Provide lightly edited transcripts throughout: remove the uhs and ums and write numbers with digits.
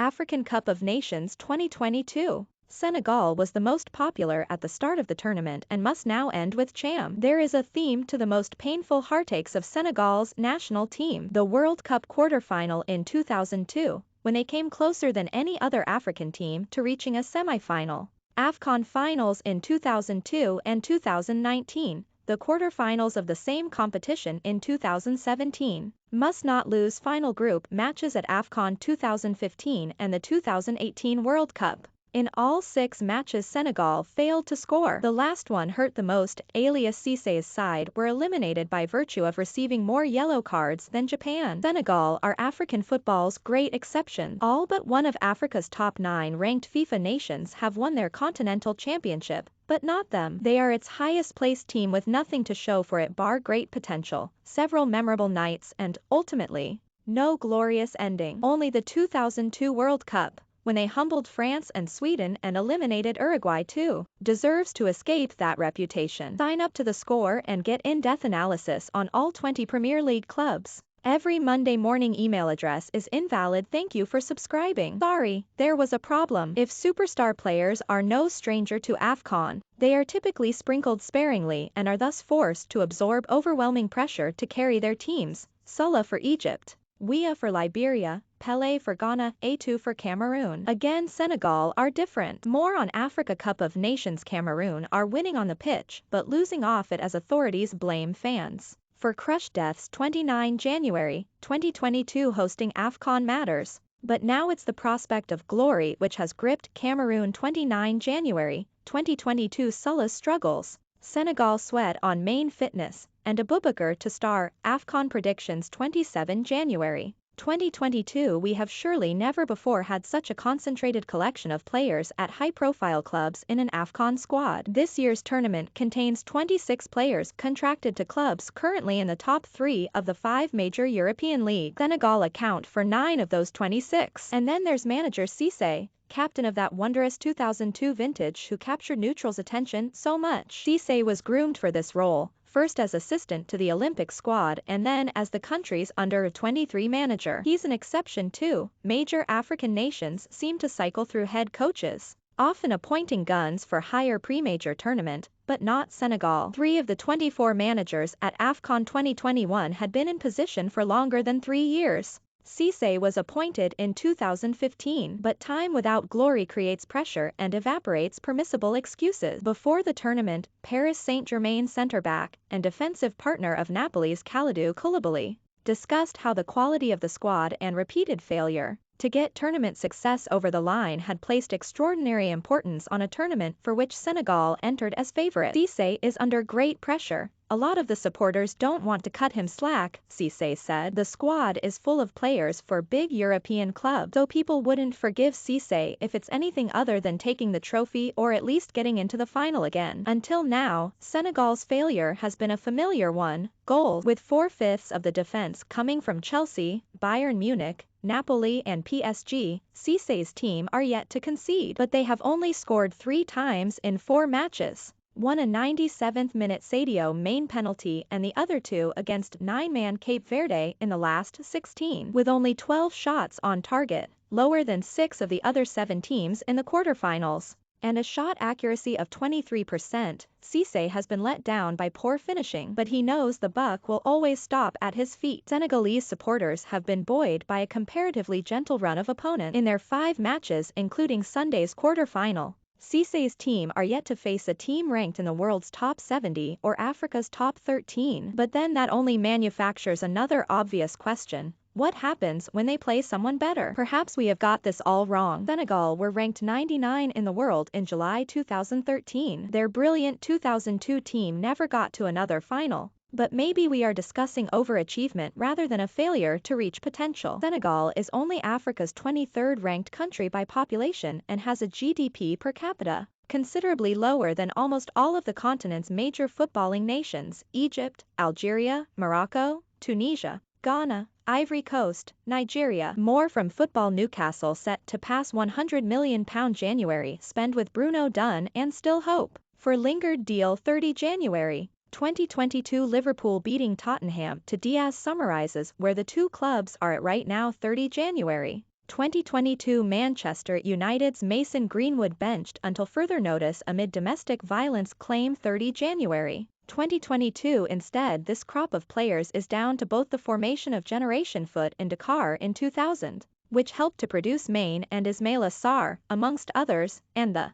African Cup of Nations 2022. Senegal was the most popular at the start of the tournament and must now end with CHAM. There is a theme to the most painful heartaches of Senegal's national team. The World Cup quarter-final in 2002, when they came closer than any other African team to reaching a semi-final. Afcon finals in 2002 and 2019, the quarter-finals of the same competition in 2017. Must not lose final group matches at Afcon 2015 and the 2018 World Cup. In all 6 matches Senegal failed to score. The last one hurt the most. Aliou Cisse's side were eliminated by virtue of receiving more yellow cards than Japan. Senegal are African football's great exception. All but one of Africa's top 9 ranked FIFA nations have won their continental championship, but not them. They are its highest placed team with nothing to show for it bar great potential, several memorable nights and, ultimately, no glorious ending. Only the 2002 World Cup, when they humbled France and Sweden and eliminated Uruguay too, deserves to escape that reputation. Sign up to The Score and get in-depth analysis on all 20 Premier League clubs. Every Monday morning email address is invalid. Thank you for subscribing. Sorry, there was a problem. If superstar players are no stranger to Afcon, they are typically sprinkled sparingly and are thus forced to absorb overwhelming pressure to carry their teams. Salah for Egypt, Weah for Liberia, Pelé for Ghana, Eto'o for Cameroon. Again, Senegal are different. More on Africa Cup of Nations. Cameroon are winning on the pitch, but losing off it as authorities blame fans for crushed deaths. 29 January, 2022 hosting Afcon matters, but now it's the prospect of glory which has gripped Cameroon. 29 January, 2022 Salah's struggles, Senegal sweat on main fitness, and Abubakar to star. Afcon predictions. 27 January, 2022 We have surely never before had such a concentrated collection of players at high-profile clubs in an Afcon squad. This year's tournament contains 26 players contracted to clubs currently in the top 3 of the 5 major European leagues. Senegal account for 9 of those 26. And then there's manager Cisse, captain of that wondrous 2002 vintage who captured neutrals' attention so much. Cisse was groomed for this role, first as assistant to the Olympic squad and then as the country's under-23 manager. He's an exception too. Major African nations seem to cycle through head coaches, often appointing guns for higher pre-major tournament, but not Senegal. 3 of the 24 managers at Afcon 2021 had been in position for longer than 3 years. Cisse was appointed in 2015, but time without glory creates pressure and evaporates permissible excuses. Before the tournament, Paris Saint-Germain centre-back and defensive partner of Napoli's Koulibaly discussed how the quality of the squad and repeated failure to get tournament success over the line had placed extraordinary importance on a tournament for which Senegal entered as favorite. Cisse is under great pressure. A lot of the supporters don't want to cut him slack, Cisse said. The squad is full of players for big European clubs, so people wouldn't forgive Cisse if it's anything other than taking the trophy or at least getting into the final again. Until now, Senegal's failure has been a familiar one: goals, with 4/5 of the defense coming from Chelsea, Bayern Munich, Napoli and PSG. Cisse's team are yet to concede, but they have only scored 3 times in 4 matches. One a 97th minute Sadio Mane penalty and the other 2 against 9-man Cape Verde in the last 16. With only 12 shots on target, lower than 6 of the other 7 teams in the quarterfinals, and a shot accuracy of 23%, Cisse has been let down by poor finishing, but he knows the buck will always stop at his feet. Senegalese supporters have been buoyed by a comparatively gentle run of opponents in their 5 matches including Sunday's quarterfinal. Cisse's team are yet to face a team ranked in the world's top 70 or Africa's top 13. But then that only manufactures another obvious question: what happens when they play someone better? Perhaps we have got this all wrong. Senegal were ranked 99 in the world in July 2013. Their brilliant 2002 team never got to another final. But maybe we are discussing overachievement rather than a failure to reach potential. Senegal is only Africa's 23rd ranked country by population and has a GDP per capita considerably lower than almost all of the continent's major footballing nations: Egypt, Algeria, Morocco, Tunisia, Ghana, Ivory Coast, Nigeria. More from football. Newcastle set to pass £100 million January spend with Bruno Dunn and still hope for lingered deal. 30 January. 2022 Liverpool beating Tottenham to Diaz summarizes where the two clubs are at right now. 30 January. 2022 Manchester United's Mason Greenwood benched until further notice amid domestic violence claim 30 January. 2022 Instead, this crop of players is down to both the formation of Generation Foot in Dakar in 2000, which helped to produce Main and Ismaila Sarr, amongst others, and the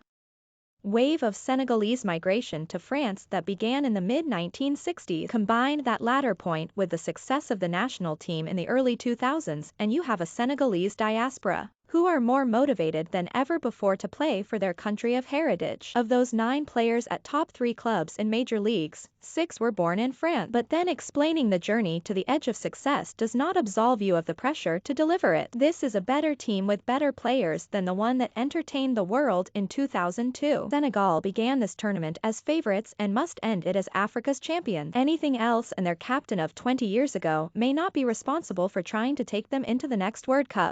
wave of Senegalese migration to France that began in the mid-1960s. Combine that latter point with the success of the national team in the early 2000s and you have a Senegalese diaspora who are more motivated than ever before to play for their country of heritage. Of those 9 players at top 3 clubs in major leagues, 6 were born in France. But then explaining the journey to the edge of success does not absolve you of the pressure to deliver it. This is a better team with better players than the one that entertained the world in 2002. Senegal began this tournament as favorites and must end it as Africa's champions. Anything else and their captain of 20 years ago may not be responsible for trying to take them into the next World Cup.